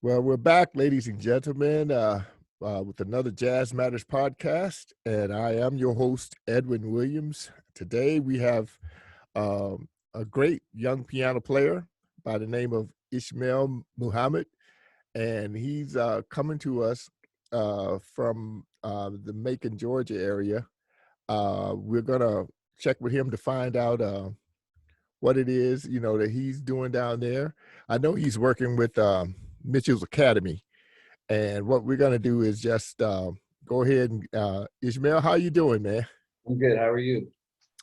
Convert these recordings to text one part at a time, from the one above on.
Well, we're back, ladies and gentlemen, with another Jazz Matters podcast, and I am your host, Edwin Williams. Today, we have a great young piano player by the name of Ishmeal Muhammed, and he's coming to us from the Macon, Georgia area. We're gonna check with him to find out what it is, that he's doing down there. I know he's working with Mitchell's Academy. And what we're gonna do is just go ahead and Ishmael, how you doing, man? I'm good. How are you?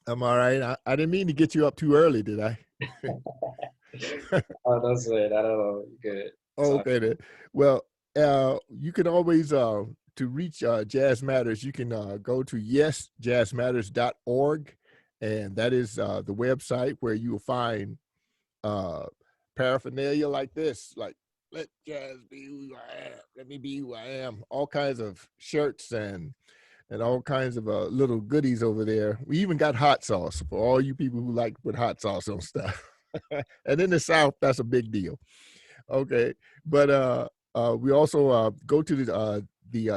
I'm all right. I didn't mean to get you up too early, did I? Oh, that's it. I don't know. Good. Oh, So, okay then. Well, you can always to reach Jazz Matters, you can go to yesjazzmatters.org, and that is the website where you will find uh, paraphernalia like this, like let jazz be who I am, let me be who I am, all kinds of shirts and all kinds of little goodies over there. We even got hot sauce for all you people who like to put hot sauce on stuff. And in the South, that's a big deal. Okay, but we also go to the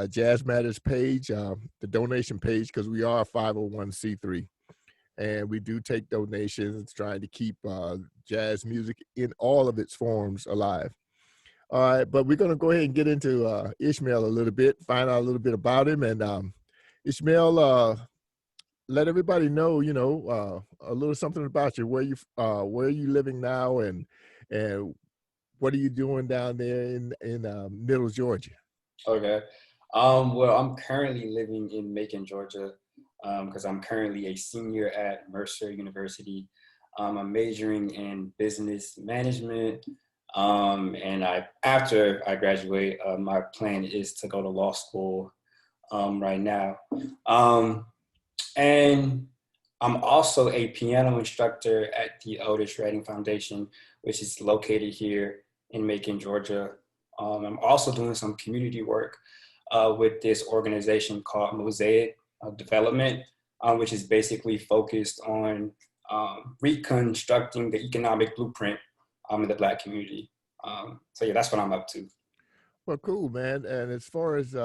Jazz Matters page, the donation page, because we are a 501c3. And we do take donations, trying to keep jazz music in all of its forms alive. All right, but we're going to go ahead and get into Ishmael a little bit, find out a little bit about him. And Ishmael, let everybody know, a little something about you. Where are you living now, and what are you doing down there in Middle Georgia? okay. Well, I'm currently living in Macon, Georgia, because I'm currently a senior at Mercer University. I'm majoring in business management. And after I graduate, my plan is to go to law school right now. And I'm also a piano instructor at the Otis Redding Foundation, which is located here in Macon, Georgia. I'm also doing some community work with this organization called Mosaic Development, which is basically focused on reconstructing the economic blueprint in the Black community. So yeah, that's what I'm up to. Well, cool, man. And as far as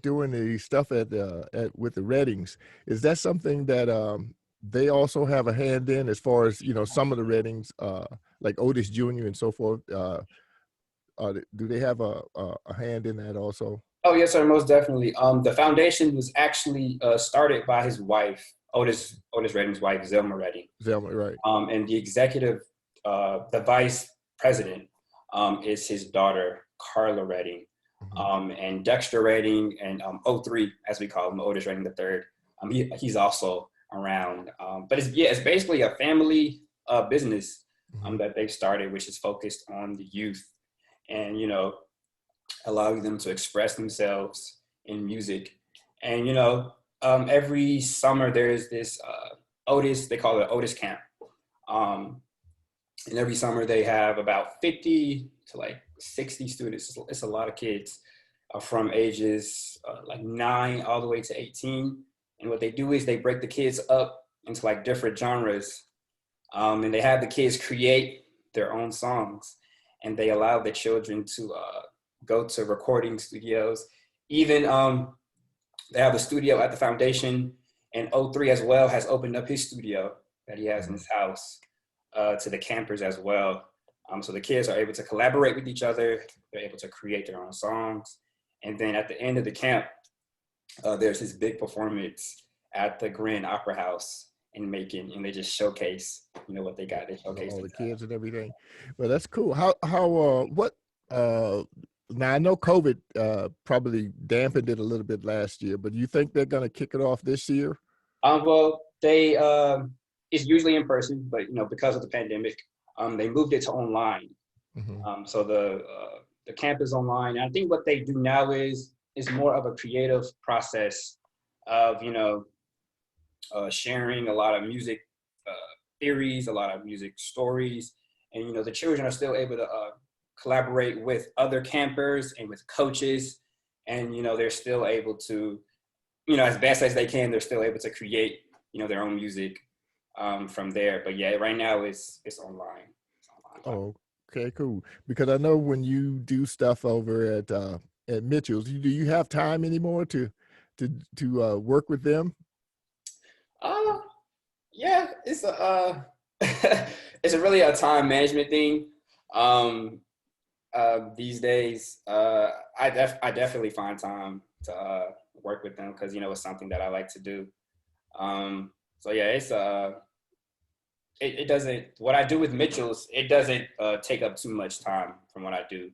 doing the stuff with the Reddings, is that something that they also have a hand in, as far as some of the Reddings, like Otis Jr. and so forth? Do they have a hand in that also? Oh yes, sir, most definitely. The foundation was actually started by his wife, Otis Redding's wife, Zelma Redding. Zelma, right? And the executive, the vice president, is his daughter, Carla Redding. And Dexter Redding and O3, as we call him, Otis Redding III. He's also around. But it's basically a family business that they've started, which is focused on the youth and, allowing them to express themselves in music. And, every summer there's this Otis, they call it Otis Camp. And every summer they have about 50 to like 60 students. It's a lot of kids from ages like 9 all the way to 18. And what they do is they break the kids up into like different genres. And they have the kids create their own songs. And they allow the children to go to recording studios. Even they have a studio at the foundation, and O3 as well has opened up his studio that he has in his house to the campers as well. So the kids are able to collaborate with each other. They're able to create their own songs. And then at the end of the camp, there's this big performance at the Grand Opera House in Macon, and they just showcase, what they got. They showcase All the talent. kids and everything. Well, that's cool. Now I know COVID probably dampened it a little bit last year, but do you think they're going to kick it off this year? Well, they it's usually in person, but because of the pandemic, they moved it to online. So the camp is online. And I think what they do now is more of a creative process of sharing a lot of music theories, a lot of music stories, and the children are still able to collaborate with other campers and with coaches, and they're still able to, as best as they can, they're still able to create their own music from there. But yeah, right now it's online. Oh, Okay, cool. Because I know when you do stuff over at Mitchell's, do you have time anymore to work with them? Uh, yeah, it's a it's a really a time management thing. Um, these days, I definitely find time to work with them because it's something that I like to do. So yeah, it doesn't what I do with Mitchell's. It doesn't take up too much time from what I do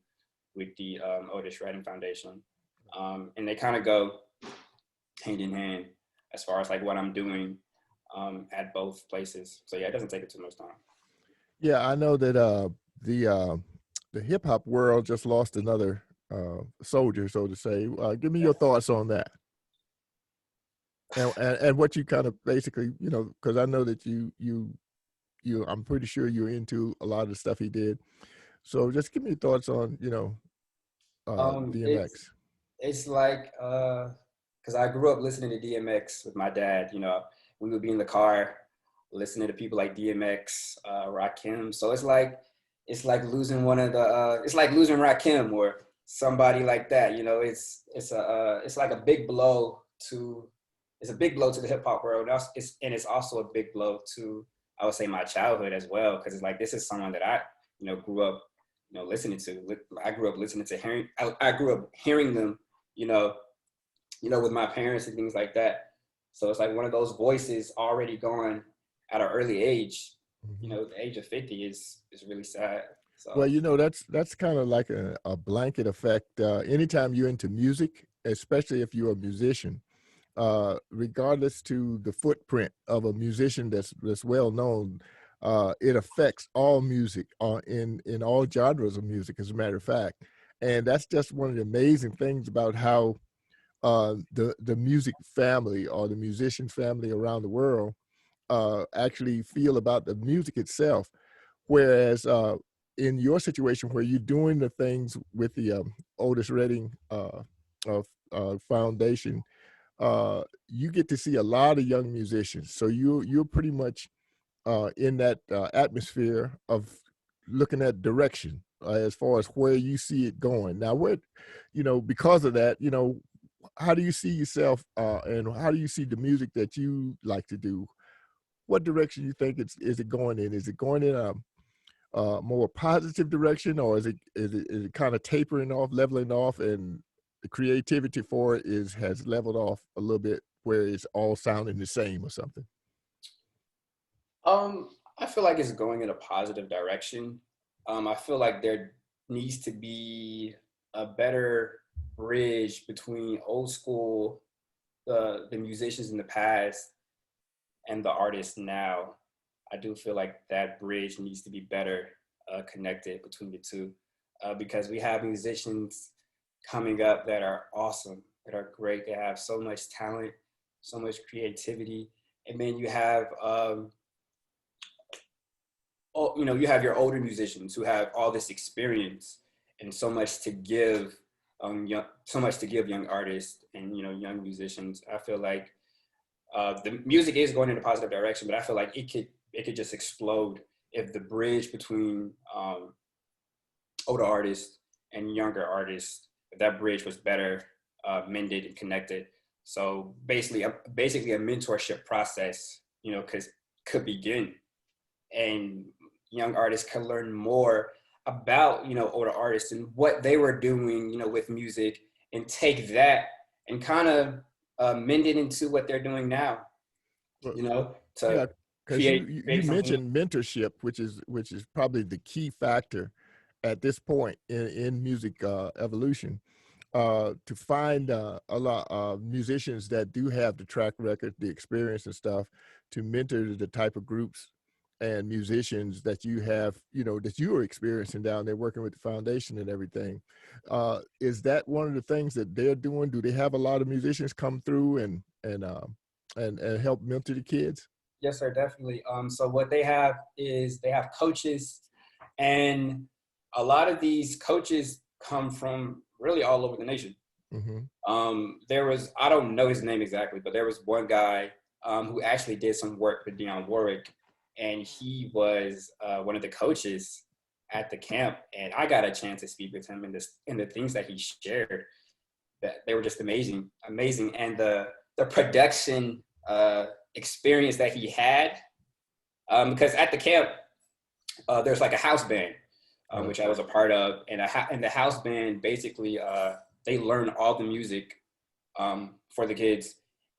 with the Otis Redding Foundation, and they kind of go hand in hand as far as like what I'm doing at both places. So yeah, it doesn't take it too much time. Yeah, I know that the uh, the hip hop world just lost another soldier, so to say. Give me your thoughts on that, and what you kind of basically, because I know that I'm pretty sure you're into a lot of the stuff he did. So just give me your thoughts on, It's DMX. it's like because I grew up listening to DMX with my dad. We would be in the car listening to people like DMX, Rakim. So it's like losing one of the it's like losing Rakim or somebody like that. It's like a big blow to it's a big blow to the hip hop world. It's also a big blow to, I would say, my childhood as well, because it's like this is someone that I grew up listening to. I grew up listening to hearing. I grew up hearing them. You know, with my parents and things like that. So it's like one of those voices already gone at an early age. Mhm. The age of 50 is really sad. Well, So that's kind of like a blanket effect. Anytime you're into music, especially if you're a musician, regardless to the footprint of a musician that's well known, it affects all music in all genres of music, as a matter of fact. And that's just one of the amazing things about how the music family or the musician family around the world actually feel about the music itself. Whereas in your situation where you're doing the things with the Otis Redding Foundation, you get to see a lot of young musicians. So you're pretty much in that atmosphere of looking at direction as far as where you see it going. Now, because of that, how do you see yourself and how do you see the music that you like to do? What direction you think is it going in? Is it going in a more positive direction, or is it kind of tapering off, leveling off, and the creativity for it has leveled off a little bit, where it's all sounding the same or something? I feel like it's going in a positive direction. I feel like there needs to be a better bridge between old school, the musicians in the past, and the artists now. I do feel like that bridge needs to be better connected between the two, because we have musicians coming up that are awesome, that are great. They have so much talent, so much creativity, and then you have you have your older musicians who have all this experience and so much to give young artists and young musicians. I feel like the music is going in a positive direction, but I feel like it could just explode if the bridge between older artists and younger artists, if that bridge was better mended and connected. So basically a mentorship process, could begin, and young artists can learn more about older artists and what they were doing with music, and take that and kind of mend it into what they're doing now, Well, to yeah, because you, create you you create something. mentioned mentorship, which is probably the key factor at this point in music evolution. To find a lot of musicians that do have the track record, the experience and stuff, to mentor the type of groups and musicians that you have, that you are experiencing down there working with the foundation and everything. Is that one of the things that they're doing? Do they have a lot of musicians come through and help mentor the kids? Yes, sir, definitely. So what they have is they have coaches, and a lot of these coaches come from really all over the nation. Hmm. I don't know his name exactly, but there was one guy who actually did some work with Dionne Warwick, and he was one of the coaches at the camp, and I got a chance to speak with him, and the things that he shared, that they were just amazing, amazing. And the production experience that he had, because at the camp there's like a house band, which I was a part of, and the house band basically they learn all the music for the kids,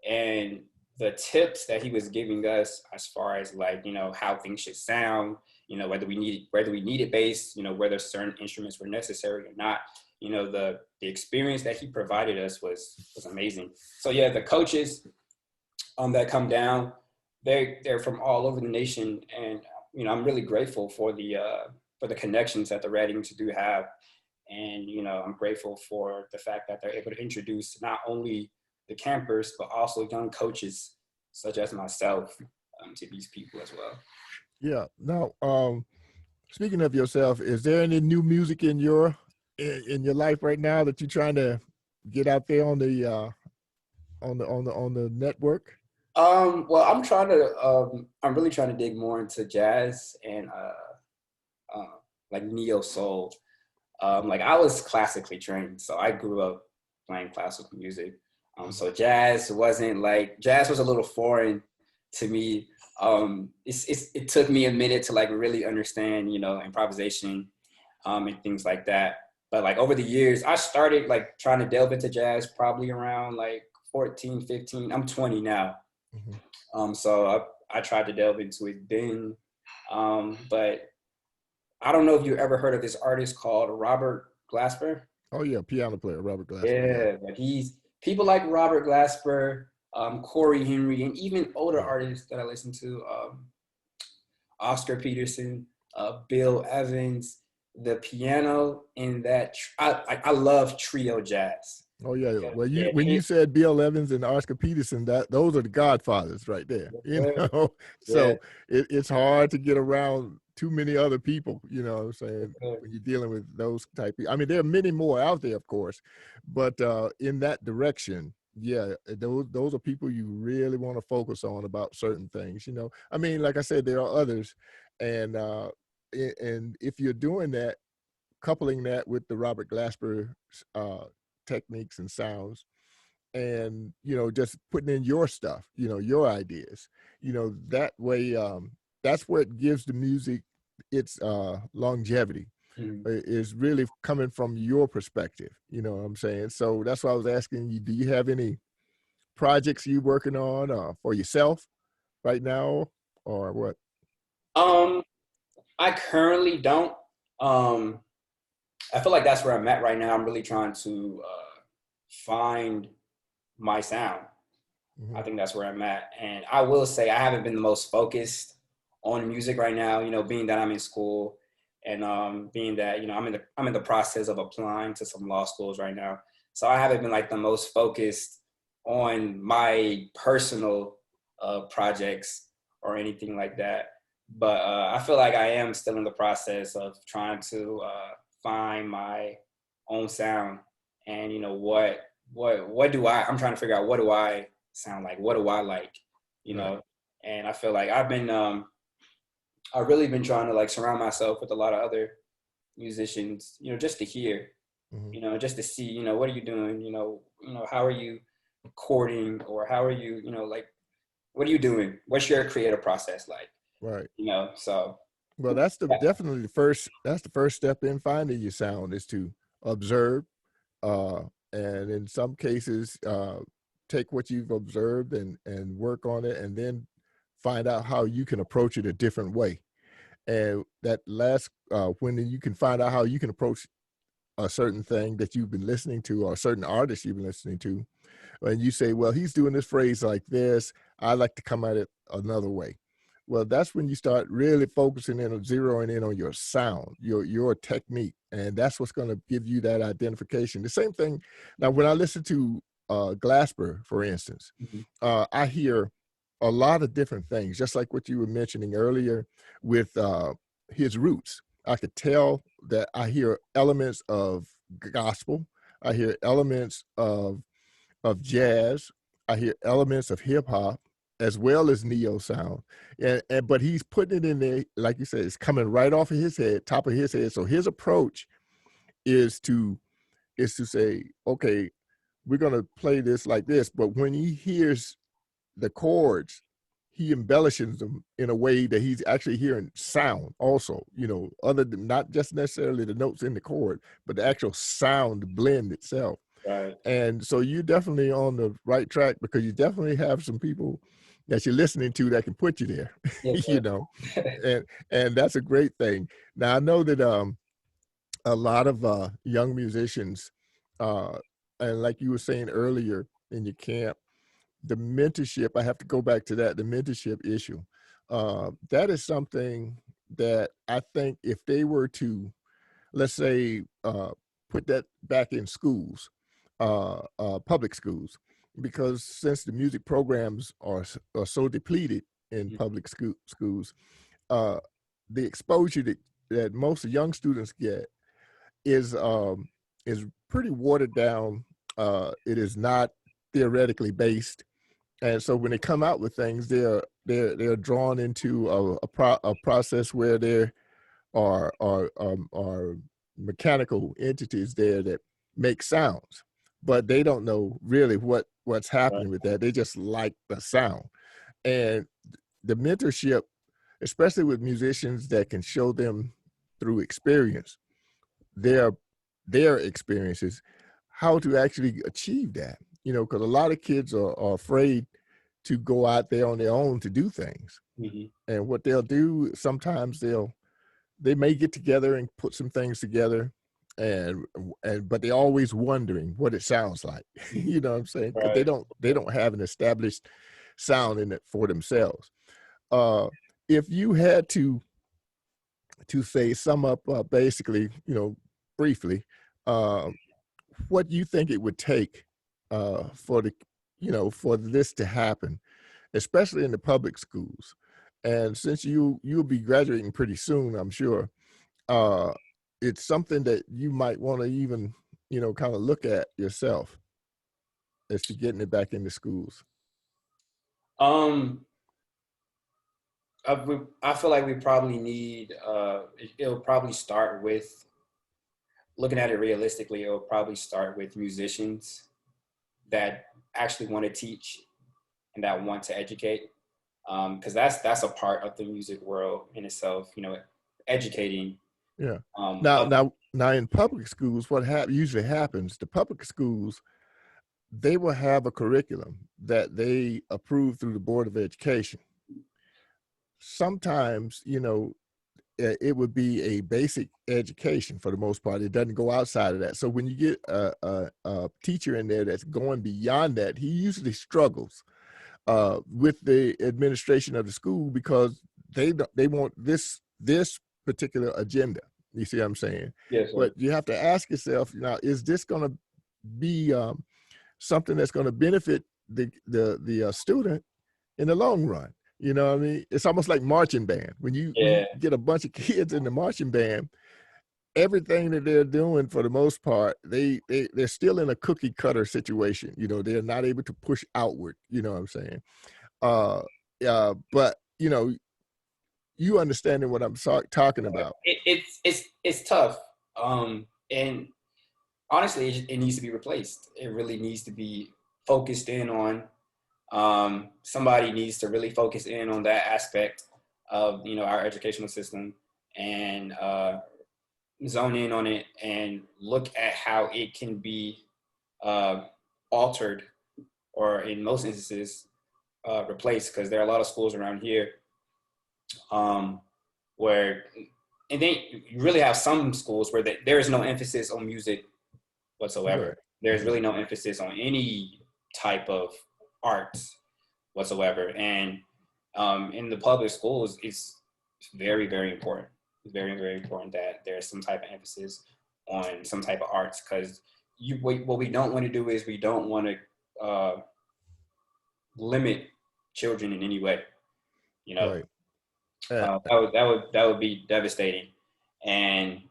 and the tips that he was giving us as far as like, you know, how things should sound, you know, whether we needed bass, you know, whether certain instruments were necessary or not, you know, the experience that he provided us was amazing. So yeah, the coaches that come down, they're from all over the nation, and you know, I'm really grateful for the connections that the Red Eagles do have, and you know, I'm grateful for the fact that they're able to introduce not only the campers but also young coaches such as myself to these people as well. Yeah. Now, speaking of yourself, is there any new music in your life right now that you're trying to get out there on the network? Well, I'm really trying to dig more into jazz and like neo soul. Like I was classically trained, so I grew up playing classical music. So jazz was a little foreign to me. It took me a minute to like really understand, you know, improvisation and things like that. But like over the years, I started like trying to delve into jazz probably around like 14, 15. I'm 20 now. So I tried to delve into it then. But I don't know if you ever heard of this artist called Robert Glasper. Oh yeah, piano player Robert Glasper. Yeah, but people like Robert Glasper, Corey Henry, and even older artists that I listen to, Oscar Peterson, Bill Evans. The piano in that I love trio jazz. Oh yeah. Well, when you said Bill Evans and Oscar Peterson, those are the godfathers right there. You know, so it's hard to get around too many other people. You know what I'm saying? When you're dealing with those type of, I mean, there are many more out there, of course, but in that direction, yeah, those are people you really want to focus on about certain things. You know, I mean, like I said, there are others, and if you're doing that, coupling that with the Robert Glasper techniques and sounds, and you know, just putting in your stuff, you know, your ideas, you know, that way, that's where it gives the music its longevity. Is really coming from your perspective, you know what I'm saying? So that's why I was asking you, do you have any projects you working on for yourself right now, or what? I currently don't. I feel like that's where I'm at right now. I'm really trying to find my sound. I think that's where I'm at. And I will say I haven't been the most focused on music right now, you know, being that I'm in school, and being that, you know, I'm in the process of applying to some law schools right now. So I haven't been like the most focused on my personal projects or anything like that. But I feel like I am still in the process of trying to find my own sound, and you know, what do I'm trying to figure out, what do I sound like, what do I like, you know? And I feel like I've really been trying to like surround myself with a lot of other musicians, you know, just to hear, you know, just to see, you know, what are you doing, you know, how are you recording, or how are you, you know, like, what are you doing, what's your creative process like, Right. you know? So well, that's definitely the first step in finding your sound, is to observe, and in some cases take what you've observed and work on it, and then find out how you can approach it a different way. And that last, when you can find out how you can approach a certain thing that you've been listening to, or a certain artist you've been listening to, and you say, well, he's doing this phrase like this, I like to come at it another way. Well, that's when you start really focusing in on zeroing in on your sound, your technique, and that's what's going to give you that identification. The same thing. Now, when I listen to Glasper, for instance, I hear a lot of different things, just like what you were mentioning earlier with his roots. I could tell that I hear elements of gospel. I hear elements of jazz. I hear elements of hip hop, as well as neo sound, and but he's putting it in there, like you said, it's coming right off of his head, top of his head. So his approach is to say, okay, we're gonna play this like this, but when he hears the chords, he embellishes them in a way that he's actually hearing sound also, other than not just necessarily the notes in the chord, but the actual sound blend itself. Right. And so you're definitely on the right track, because you definitely have some people that you're listening to that can put you there, Yes, you sir. know, and that's a great thing. Now I know that a lot of young musicians, uh, and like you were saying earlier in your camp, the mentorship, I have to go back to that, the mentorship issue. That is something that I think if they were to, let's say, put that back in schools, public schools, because since the music programs are so depleted in public schools, uh, the exposure that most young students get is pretty watered down. It is not theoretically based, and so when they come out with things, they're drawn into a process where there are mechanical entities there that make sounds, but they don't know really what's Right. happening with that. They just like the sound. And the mentorship, especially with musicians that can show them through experience, their their experiences, how to actually achieve that. Because a lot of kids are afraid to go out there on their own to do things. Hmm. And what they'll do, sometimes they may get together and put some things together, and but they're always wondering what it sounds like. You know what I'm saying? Because Right. they don't have an established sound in it for themselves. Uh, if you had to say, sum up, basically, briefly, uh, what you think it would take for for this to happen, especially in the public schools. And since you'll be graduating pretty soon, I'm sure, uh, it's something that you might want to even, kind of look at yourself as to getting it back into schools. Um, I feel like we probably need. It'll probably start with looking at it realistically. It'll probably start with musicians that actually want to teach and that want to educate, because that's a part of the music world in itself. Educating. Yeah. Um, Now, of, now, now, in public schools, what usually happens? The public schools, they will have a curriculum that they approve through the Board of Education. Sometimes, it would be a basic education for the most part. It doesn't go outside of that. So when you get a teacher in there that's going beyond that, he usually struggles with the administration of the school, because they want this particular agenda. You see what I'm saying? yes, sir. But you have to ask yourself, now, is this going to be something that's going to benefit the student in the long run? You know what I mean? It's almost like marching band. When you Yeah. get a bunch of kids in the marching band, everything that they're doing, for the most part, they're still in a cookie cutter situation. They're not able to push outward. You know what I'm saying? Uh, but you understanding what I'm talking about? It's tough. And honestly, it needs to be replaced. It really needs to be focused in on. Somebody needs to really focus in on that aspect of our educational system, and zone in on it and look at how it can be uh, altered, or in most instances replaced, because there are a lot of schools around here um, where, and then you really have some schools where there is no emphasis on music whatsoever. Right. There's Mhm. really no emphasis on any type of arts whatsoever. And in the public schools, it's very, very important. It's very, very important that there's some type of emphasis on some type of arts, because what we don't want to do is we don't want to limit children in any way. You know, Right. Uh, that would be devastating, and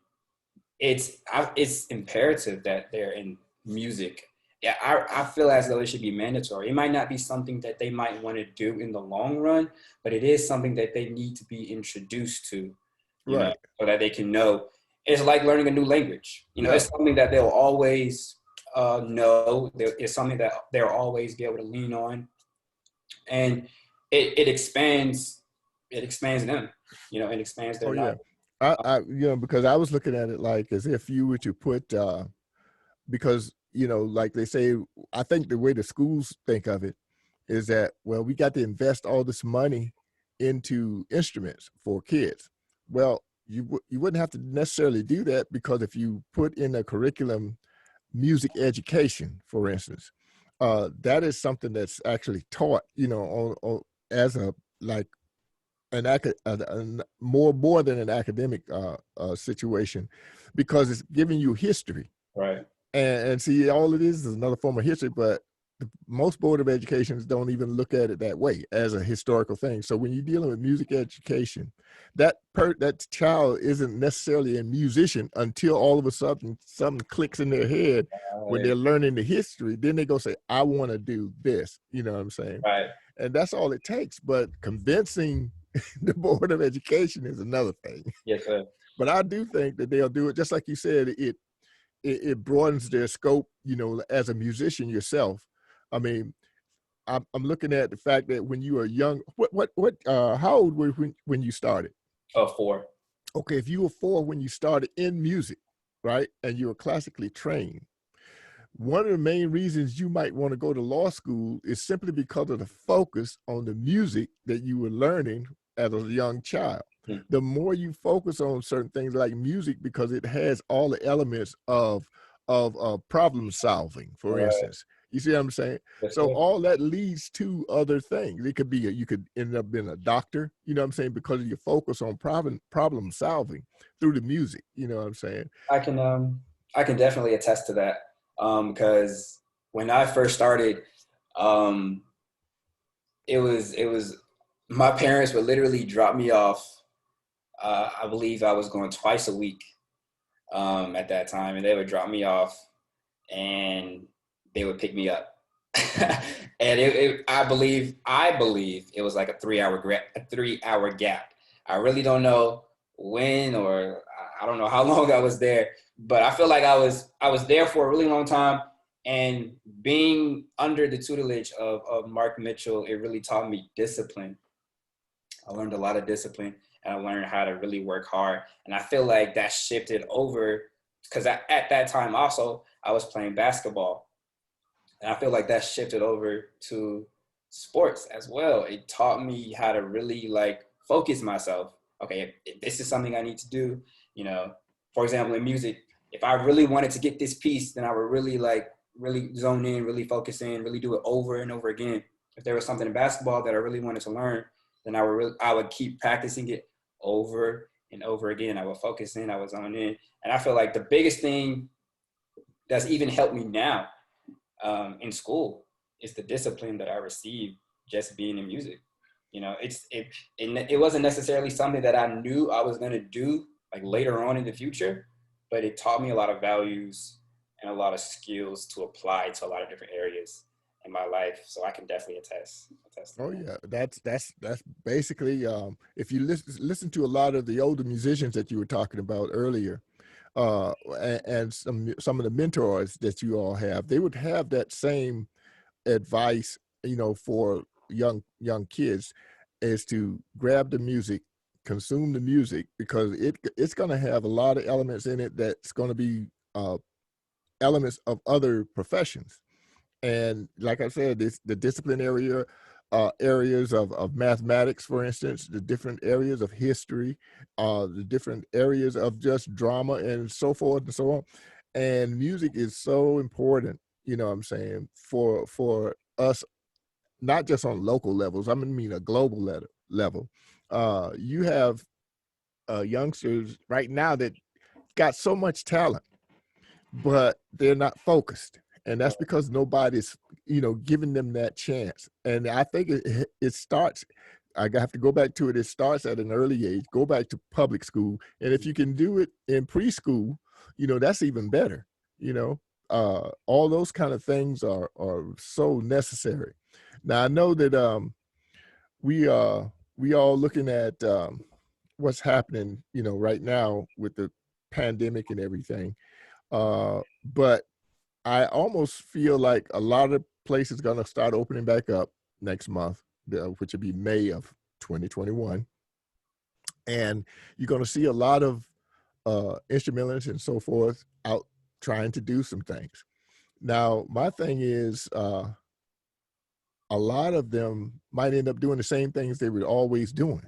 it's imperative that they're in music yeah, I feel as though it should be mandatory. It might not be something that they might want to do in the long run, but it is something that they need to be introduced to, you know, Right. so that they can know. It's like learning a new language. You know, Yeah. it's something that they'll always know. It's something that they'll always be able to lean on, and it expands. It expands them. You know, it expands Oh their yeah. knowledge. Because I was looking at it like as if you were to put because like they say, I think the way the schools think of it is that, well, we got to invest all this money into instruments for kids. Well, you wouldn't have to necessarily do that, because if you put in a curriculum music education, for instance, that is something that's actually taught, as a like more than an academic situation, because it's giving you history. Right. And see, all it is another form of history, but most board of educations don't even look at it that way, as a historical thing. So when you're dealing with music education, that child isn't necessarily a musician until all of a sudden something clicks in their head when they're learning the history. Then they go say, I want to do this. You know what I'm saying? Right. And that's all it takes. But convincing the board of education is another thing. Yes, sir. But I do think that they'll do it, just like you said. It broadens their scope, as a musician yourself. I mean, I'm looking at the fact that when you were young, how old were you when you started? 4. Okay, if you were 4 when you started in music, right, and you were classically trained, one of the main reasons you might want to go to law school is simply because of the focus on the music that you were learning as a young child. Hmm. The more you focus on certain things like music, because it has all the elements of problem solving, for Right. instance. You see what I'm saying? Yes, So sir. all that leads to other things. It could be you could end up being a doctor, you know what I'm saying, because of your focus on problem solving through the music. You know what I'm saying? I can definitely attest to that. Because when I first started, um, it was my parents would literally drop me off. I believe I was going twice a week at that time, and they would drop me off, and they would pick me up. And I believe it was like a 3 hour gap. I really don't know when, or I don't know how long I was there, but I feel like I was there for a really long time. And being under the tutelage of Mark Mitchell, it really taught me discipline. I learned a lot of discipline, and I learned how to really work hard. And I feel like that shifted over, because at that time also I was playing basketball. And I feel like that shifted over to sports as well. It taught me how to really like focus myself. Okay, if this is something I need to do, you know, for example, in music, if I really wanted to get this piece, then I would really zone in, really focus in, really do it over and over again. If there was something in basketball that I really wanted to learn, then I would keep practicing it over and over again. I would focus in, I would zone in. And I feel like the biggest thing that's even helped me now in school is the discipline that I received just being in music. You know, it wasn't necessarily something that I knew I was going to do like later on in the future, but it taught me a lot of values and a lot of skills to apply to a lot of different areas in my life. So I can definitely attest to Oh that. yeah, that's basically, if you listen to a lot of the older musicians that you were talking about earlier, and some of the mentors that you all have, they would have that same advice, for young kids, is to grab the music, consume the music, because it's going to have a lot of elements in it that's going to be elements of other professions. And like I said, the discipline areas of mathematics, for instance, the different areas of history, the different areas of just drama, and so forth and so on. And music is so important, what I'm saying, for us, not just on local levels. I mean a global level. You have youngsters right now that got so much talent, but they're not focused. And that's because nobody's, giving them that chance. And I think it starts, I have to go back to it. It starts at an early age. Go back to public school. And if you can do it in preschool, that's even better, you know. all those kind of things are so necessary. Now I know that we we all looking at what's happening, you know, right now with the pandemic and everything. But I almost feel like a lot of places going to start opening back up next month, which will be May of 2021, and you're going to see a lot of instrumentalists and so forth out trying to do some things. Now, my thing is, a lot of them might end up doing the same things they were always doing,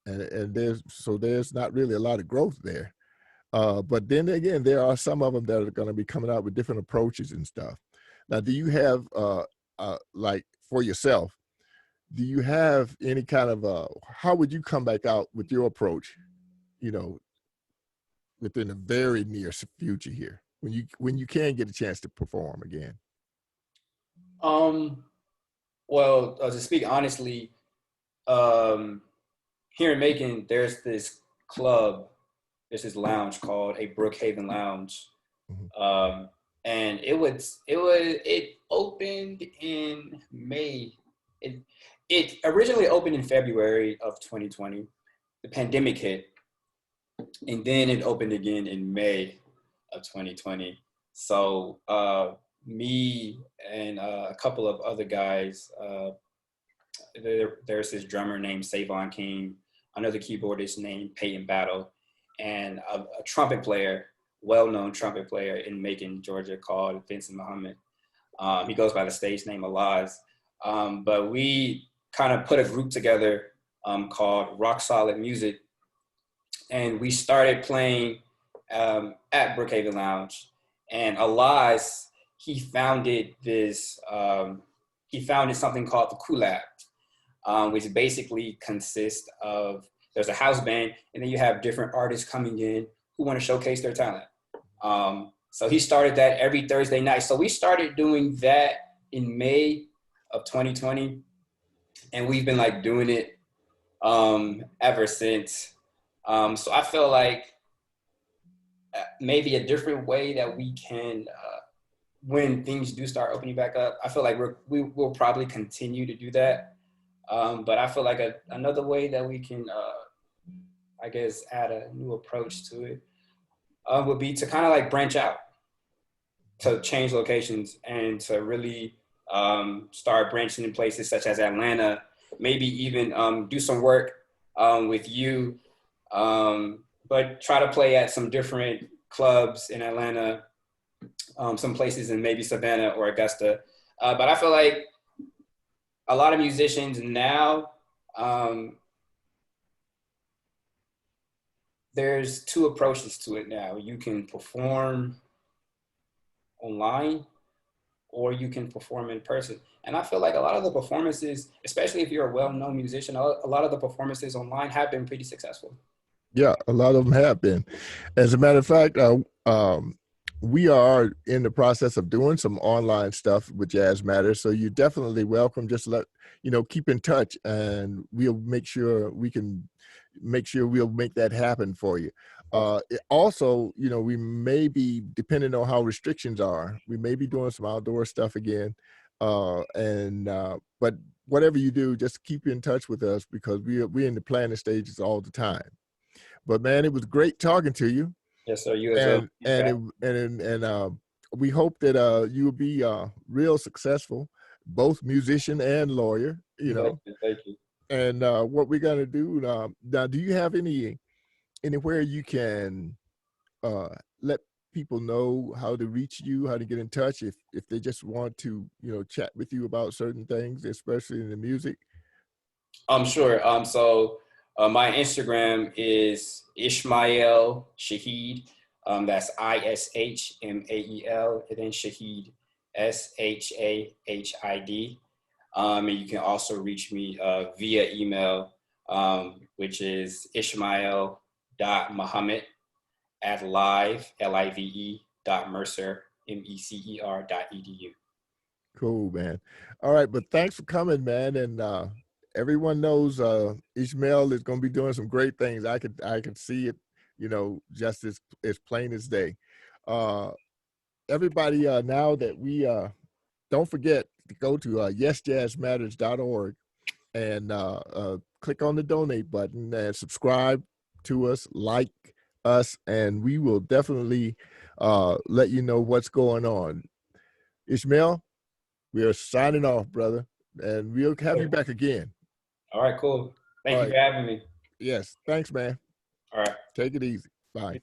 and there's not really a lot of growth there. But then again, there are some of them that are going to be coming out with different approaches and stuff. Now, do you have like for yourself? Do you have any kind of how would you come back out with your approach? You know, within a very near future here, when you can get a chance to perform again. Well, to speak honestly, um, here in Macon, there's this club, there's this lounge called a Brookhaven Lounge, Mhm. and it opened in May. It originally opened in February of 2020. The pandemic hit, and then it opened again in May of 2020. So me and a couple of other guys, there's this drummer named Savon King, another keyboardist named Peyton Battle, and a trumpet player, well-known trumpet player in Macon, Georgia, called Ishmeal Muhammed. He goes by the stage name Alaz. But we kind of put a group together called Rock Solid Music, and we started playing at Brookhaven Lounge. And Alaz, he founded this. He founded something called the Kulab, which basically consists of there's a house band, and then you have different artists coming in who want to showcase their talent. So he started that every Thursday night. So we started doing that in May of 2020, and we've been like doing it ever since. So I feel like maybe a different way that we can, when things do start opening back up, I feel like we will probably continue to do that. But I feel like another way that we can, I guess, add a new approach to it would be to kind of like branch out, to change locations, and to really start branching in places such as Atlanta, maybe even do some work with you, but try to play at some different clubs in Atlanta, some places in maybe Savannah or Augusta. But I feel like a lot of musicians now, there's two approaches to it now. You can perform online or you can perform in person. And I feel like a lot of the performances, especially if you're a well-known musician, a lot of the performances online have been pretty successful. Yeah, a lot of them have been. As a matter of fact, we are in the process of doing some online stuff with Jazz Matters. So you're definitely welcome. Just keep in touch, and we'll make sure we'll make that happen for you. Also, we may be, depending on how restrictions are, we may be doing some outdoor stuff again. But whatever you do, just keep in touch with us, because we're in the planning stages all the time. But man, it was great talking to you. Yes, sir. You as well. And we hope that you'll be real successful, both musician and lawyer. Thank you. And what we're gonna do now? Do you have anywhere you can let people know how to reach you, how to get in touch if they just want to chat with you about certain things, especially in the music? Sure. So my Instagram is Ishmael Shahid. That's Ishmael, and then Shahid, Shahid. And you can also reach me via email, which is ishmael.muhammad@live, live.mercer, MECER.edu. Cool, man. All right, but thanks for coming, man. And everyone knows Ishmael is going to be doing some great things. I could see it, just as plain as day. Uh, everybody, now that we don't forget to go to yesjazzmatters.org and click on the donate button and subscribe to us, like us, and we will definitely let you know what's going on. Ishmeal, we are signing off, brother, and we'll have you back again. All right, cool. Thank you for having me. Yes, thanks, man. All right. Take it easy. Bye.